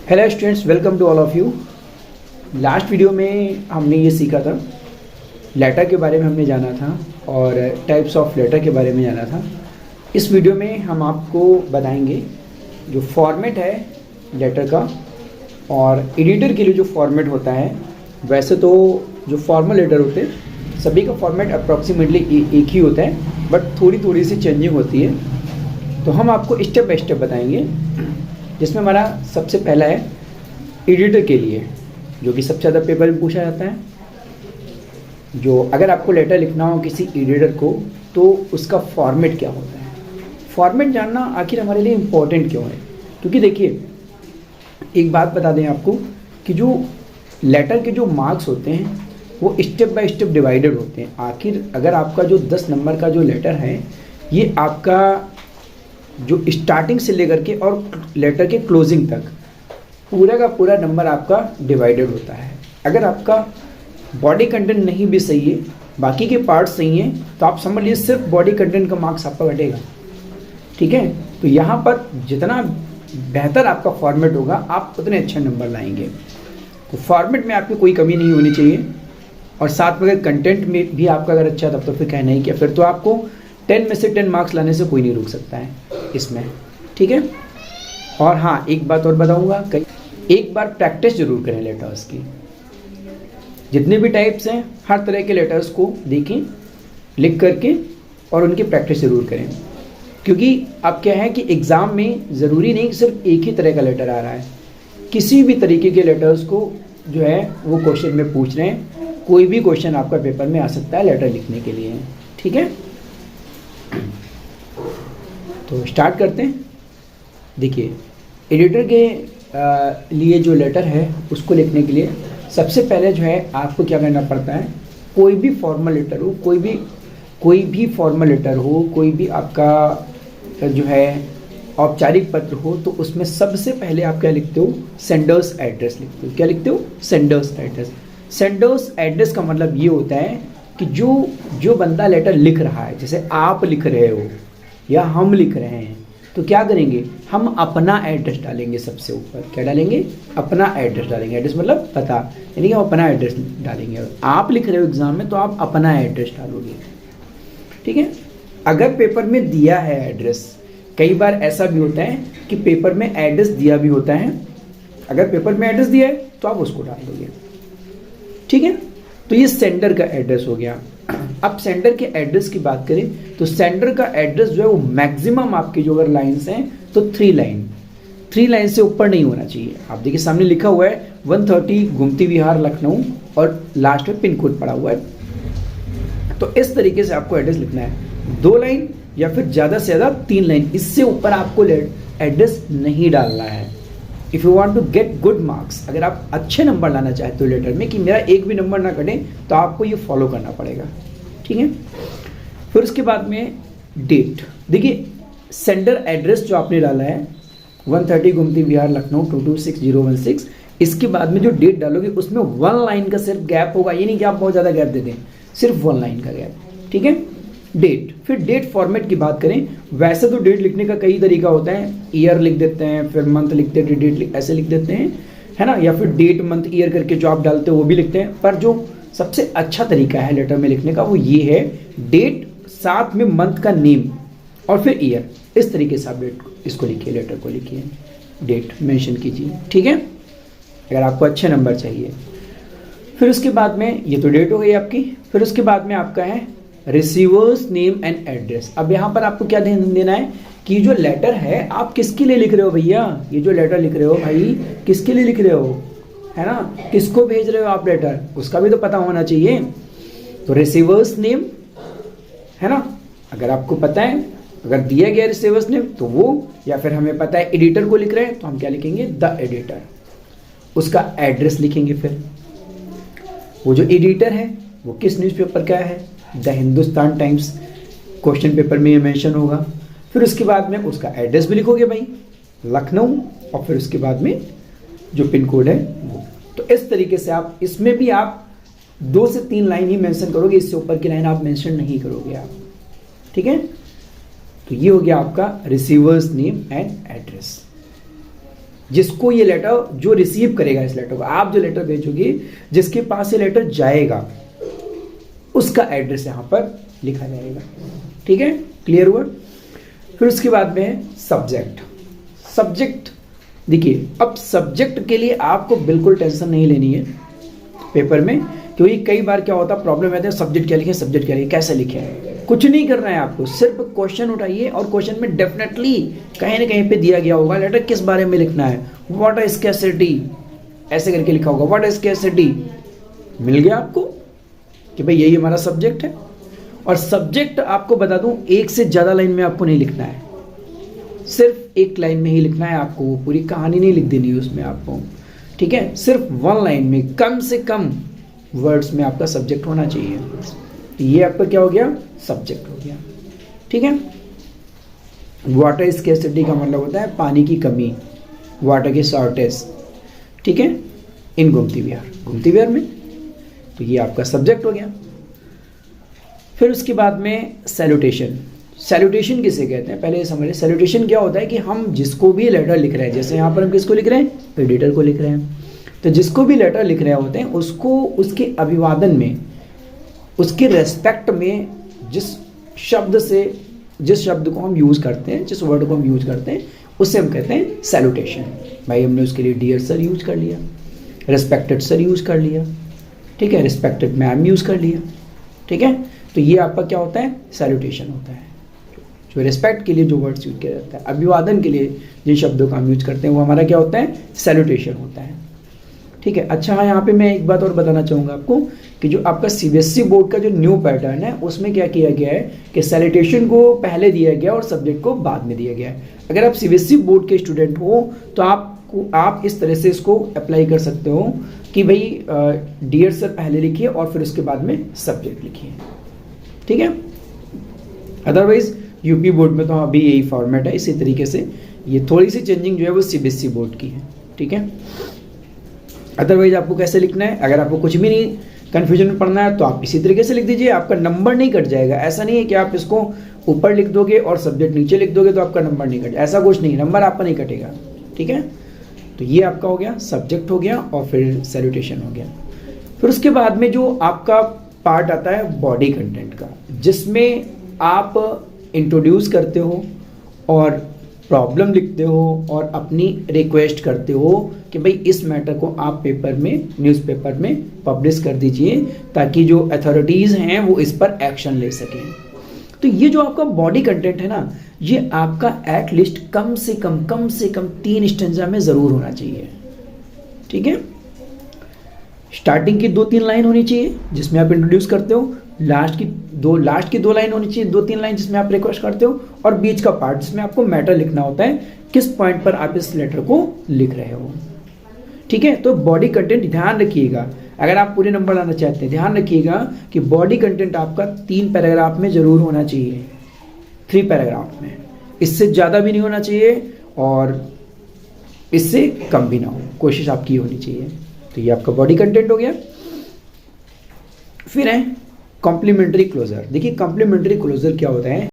Hello students, welcome to all of you. Last video में हमने ये सीखा था, लेटर के बारे में हमने जाना था और टाइप्स ऑफ लेटर के बारे में जाना था। इस वीडियो में हम आपको बताएंगे जो फॉर्मेट है लेटर का और एडिटर के लिए जो फॉर्मेट होता है। वैसे तो जो फॉर्मल लेटर होते हैं सभी का फॉर्मेट अप्रॉक्सीमेटली एक ही होता है, बट थोड़ी सी चेंजिंग होती है। तो हम आपको स्टेप बाय स्टेप बताएंगे, जिसमें हमारा सबसे पहला है एडिटर के लिए, जो कि सबसे ज़्यादा पेपर में पूछा जाता है। जो अगर आपको लेटर लिखना हो किसी एडिटर को तो उसका फॉर्मेट क्या होता है। फॉर्मेट जानना आखिर हमारे लिए इम्पोर्टेंट क्यों है, क्योंकि देखिए एक बात बता दें आपको कि जो लेटर के जो मार्क्स होते हैं वो स्टेप बाय स्टेप डिवाइडेड होते हैं। आखिर अगर आपका जो 10 नंबर का जो लेटर है ये आपका जो स्टार्टिंग से लेकर के और लेटर के क्लोजिंग तक पूरा का पूरा नंबर आपका डिवाइडेड होता है। अगर आपका बॉडी कंटेंट नहीं भी सही है, बाकी के पार्ट सही हैं, तो आप समझ लीजिए सिर्फ बॉडी कंटेंट का मार्क्स आपका घटेगा। ठीक है, तो यहाँ पर जितना बेहतर आपका फॉर्मेट होगा आप उतने अच्छे नंबर लाएंगे। तो फॉर्मेट में आपकी कोई कमी नहीं होनी चाहिए, और साथ में अगर कंटेंट में भी आपका अगर अच्छा, तब तो फिर कहना ही क्या, फिर तो आपको 10 में से 10 मार्क्स लाने से कोई नहीं रोक सकता है इसमें। ठीक है, और हाँ एक बात और बताऊंगा, एक बार प्रैक्टिस जरूर करें लेटर्स की। जितने भी टाइप्स हैं हर तरह के लेटर्स को देखें लिख करके और उनकी प्रैक्टिस जरूर करें, क्योंकि अब क्या है कि एग्ज़ाम में ज़रूरी नहीं कि सिर्फ एक ही तरह का लेटर आ रहा है। किसी भी तरीके के लेटर्स को जो है वो क्वेश्चन में पूछ रहे हैं। कोई भी क्वेश्चन आपका पेपर में आ सकता है लेटर लिखने के लिए। ठीक है, तो स्टार्ट करते हैं। देखिए एडिटर के लिए जो लेटर है उसको लिखने के लिए सबसे पहले जो है आपको क्या करना पड़ता है, कोई भी फॉर्मल लेटर हो, कोई भी फॉर्मल लेटर हो, कोई भी आपका जो है औपचारिक पत्र हो, तो उसमें सबसे पहले आप क्या लिखते हो, सेंडर्स एड्रेस लिखते हो। क्या लिखते हो, सेंडर्स एड्रेस। सेंडर्स एड्रेस का मतलब ये होता है कि जो बंदा लेटर लिख रहा है, जैसे आप लिख रहे हो या हम लिख रहे हैं, तो क्या करेंगे, हम अपना एड्रेस डालेंगे सबसे ऊपर। क्या डालेंगे, अपना एड्रेस डालेंगे। एड्रेस मतलब पता, यानी कि हम अपना एड्रेस डालेंगे। आप लिख रहे हो एग्जाम में तो आप अपना एड्रेस डालोगे। ठीक है, अगर पेपर में दिया है एड्रेस, कई बार ऐसा भी होता है कि पेपर में एड्रेस दिया भी होता है, अगर पेपर में एड्रेस दिया है तो आप उसको डाल दोगे। ठीक है, तो ये सेंडर का एड्रेस हो गया। अब सेंडर के एड्रेस की बात करें तो सेंडर का एड्रेस जो है वो मैक्सिमम आपकी जो अगर लाइन्स हैं तो 3 लाइन से ऊपर नहीं होना चाहिए। आप देखिए सामने लिखा हुआ है 130 गुमती विहार लखनऊ और लास्ट में पिन कोड पड़ा हुआ है। तो इस तरीके से आपको एड्रेस लिखना है, 2 लाइन या फिर ज़्यादा से ज़्यादा 3 लाइन, इससे ऊपर आपको एड्रेस नहीं डालना है। If you want to get good marks, अगर आप अच्छे नंबर लाना चाहते हो लेटर में कि मेरा एक भी नंबर ना कटे, तो आपको ये फॉलो करना पड़ेगा। ठीक है, फिर उसके बाद में डेट। देखिए सेंडर एड्रेस जो आपने डाला है 130 गुमती विहार लखनऊ 226016, इसके बाद में जो डेट डालोगे उसमें 1 लाइन का सिर्फ गैप होगा। ये नहीं कि आप बहुत ज़्यादा गैप दे दें, सिर्फ 1 लाइन का गैप। ठीक है, डेट। फिर डेट फॉर्मेट की बात करें, वैसे तो डेट लिखने का कई तरीका होता है, ईयर लिख देते हैं, फिर मंथ लिखते हैं, डेट ऐसे लिख देते हैं, है ना, या फिर डेट मंथ ईयर करके जो आप डालते हो वो भी लिखते हैं। पर जो सबसे अच्छा तरीका है लेटर में लिखने का वो ये है, डेट साथ में मंथ का नेम और फिर ईयर, इस तरीके से आप डेट इसको लिखिए, लेटर को लिखिए, डेट मेंशन कीजिए। ठीक है, अगर आपको अच्छे नंबर चाहिए। फिर उसके बाद में ये तो डेट हो गई आपकी। फिर उसके बाद में आपका है रिसीवर्स नेम एंड एड्रेस। अब यहाँ पर आपको क्या ध्यान देना है कि जो लेटर है आप किसके लिए लिख रहे हो भैया, ये जो लेटर लिख रहे हो भाई किसके लिए लिख रहे हो, है ना, किसको भेज रहे हो आप लेटर, उसका भी तो पता होना चाहिए। तो रिसीवर्स नेम, है ना, अगर आपको पता है, अगर दिया गया रिसीवर्स नेम तो वो, या फिर हमें पता है एडिटर को लिख रहे हैं तो हम क्या लिखेंगे, द एडिटर। उसका एड्रेस लिखेंगे। फिर वो जो एडिटर है वो किस न्यूज़पेपर का है, the Hindustan times, question paper में ये मेंशन होगा। फिर उसके बाद में उसका एड्रेस भी लिखोगे भाई, लखनऊ, और फिर उसके बाद में जो पिन कोड है वो। तो इस तरीके से आप इसमें भी आप 2 से 3 लाइन ही मेंशन करोगे, इससे ऊपर की लाइन आप मेंशन नहीं करोगे आप। ठीक है, तो ये हो गया आपका रिसीवर्स नेम एंड एड्रेस। जिसको ये लेटर, जो रिसीव करेगा इस लेटर को, आप जो लेटर भेजोगे जिसके पास ये लेटर जाएगा उसका एड्रेस यहाँ पर लिखा जाएगा। ठीक है, क्लियर हुआ। फिर उसके बाद में है सब्जेक्ट। सब्जेक्ट देखिए, अब सब्जेक्ट के लिए आपको बिल्कुल टेंशन नहीं लेनी है पेपर में, क्योंकि कई बार क्या होता है प्रॉब्लम रहता है सब्जेक्ट क्या लिखें, सब्जेक्ट क्या लिखें, कैसे लिखें। कुछ नहीं करना है आपको, सिर्फ क्वेश्चन उठाइए और क्वेश्चन में डेफिनेटली कहीं ना कहीं पे दिया गया होगा लेटर किस बारे में लिखना है। व्हाट इज स्कैरसिटी, ऐसे करके लिखा होगा व्हाट इज स्कैरसिटी, मिल गया आपको कि भाई यही हमारा सब्जेक्ट है। और सब्जेक्ट आपको बता दूं, एक से ज़्यादा लाइन में आपको नहीं लिखना है, सिर्फ एक लाइन में ही लिखना है आपको, वो पूरी कहानी नहीं लिख देनी है उसमें आपको। ठीक है, सिर्फ वन लाइन में कम से कम वर्ड्स में आपका सब्जेक्ट होना चाहिए। तो ये आपका क्या हो गया, सब्जेक्ट हो गया। ठीक है, वाटर स्कैरसिटी का मतलब होता है पानी की कमी, वाटर की शॉर्टेज। ठीक है, इन गोमती विहार में, तो ये आपका सब्जेक्ट हो गया। फिर उसके बाद में सैल्यूटेशन। सैल्यूटेशन किसे कहते हैं पहले ये समझिए। सैल्यूटेशन क्या होता है कि हम जिसको भी लेटर लिख रहे हैं, जैसे यहाँ पर हम किसको लिख रहे हैं, एडिटर को लिख रहे हैं, तो जिसको भी लेटर लिख रहे होते हैं उसको उसके अभिवादन में, उसके रेस्पेक्ट में जिस शब्द को हम यूज़ करते हैं, जिस वर्ड को हम यूज़ करते हैं, उससे हम कहते हैं सैल्यूटेशन। भाई हमने उसके लिए डियर सर यूज कर लिया, रेस्पेक्टेड सर यूज कर लिया, ठीक है, रिस्पेक्टेड मैम यूज कर लिया। ठीक है, तो ये आपका क्या होता है, सैल्यूटेशन होता है। जो रिस्पेक्ट के लिए जो वर्ड्स यूज किया जाता है, अभिवादन के लिए जिन शब्दों का हम यूज करते हैं, वो हमारा क्या होता है, सैल्यूटेशन होता है। ठीक है, अच्छा हाँ, यहाँ पे मैं एक बात और बताना चाहूँगा आपको कि जो आपका सीबीएसई बोर्ड का जो न्यू पैटर्न है उसमें क्या किया गया है कि सैल्यूटेशन को पहले दिया गया और सब्जेक्ट को बाद में दिया गया है। अगर आप सीबीएसई बोर्ड के स्टूडेंट हो तो आप इस तरह से इसको अप्लाई कर सकते हो कि भाई डियर सर पहले लिखिए और फिर उसके बाद में सब्जेक्ट लिखिए। ठीक है, अदरवाइज यूपी बोर्ड में तो अभी यही फॉर्मेट है, इसी तरीके से ये थोड़ी सी चेंजिंग जो है वो सीबीएसई बोर्ड की है। ठीक है, अदरवाइज आपको कैसे लिखना है, अगर आपको कुछ भी नहीं कन्फ्यूजन में पढ़ना है तो आप इसी तरीके से लिख दीजिए, आपका नंबर नहीं कट जाएगा। ऐसा नहीं है कि आप इसको ऊपर लिख दोगे और सब्जेक्ट नीचे लिख दोगे तो आपका नंबर नहीं कटेगा, ऐसा कुछ नहीं, नंबर आपका नहीं कटेगा। ठीक है, तो ये आपका हो गया, सब्जेक्ट हो गया और फिर सैल्यूटेशन हो गया। फिर उसके बाद में जो आपका पार्ट आता है बॉडी कंटेंट का, जिसमें आप इंट्रोड्यूस करते हो और प्रॉब्लम लिखते हो और अपनी रिक्वेस्ट करते हो कि भाई इस मैटर को आप पेपर में, न्यूज़पेपर में पब्लिश कर दीजिए ताकि जो अथॉरिटीज़ हैं वो इस पर एक्शन ले सकें। तो ये जो आपका बॉडी कंटेंट है ना, ये आपका एटलीस्ट कम से कम 3 स्टेंजा में ज़रूर होना चाहिए। ठीक है, स्टार्टिंग की 2-3 लाइन होनी चाहिए जिसमें आप इंट्रोड्यूस करते हो, लास्ट की दो लाइन होनी चाहिए, 2-3 लाइन जिसमें आप रिक्वेस्ट करते हो, और बीच का पार्ट जिसमें आपको मैटर लिखना होता है, किस पॉइंट पर आप इस लेटर को लिख रहे हो। ठीक है, तो बॉडी कंटेंट ध्यान रखिएगा, अगर आप पूरे नंबर लाना चाहते हैं ध्यान रखिएगा कि बॉडी कंटेंट आपका 3 पैराग्राफ में जरूर होना चाहिए, 3 पैराग्राफ में, इससे ज़्यादा भी नहीं होना चाहिए और इससे कम भी ना हो, कोशिश आपकी होनी चाहिए। तो ये आपका बॉडी कंटेंट हो गया। फिर है कॉम्प्लीमेंट्री क्लोजर। देखिए कॉम्प्लीमेंट्री क्लोजर क्या होता है,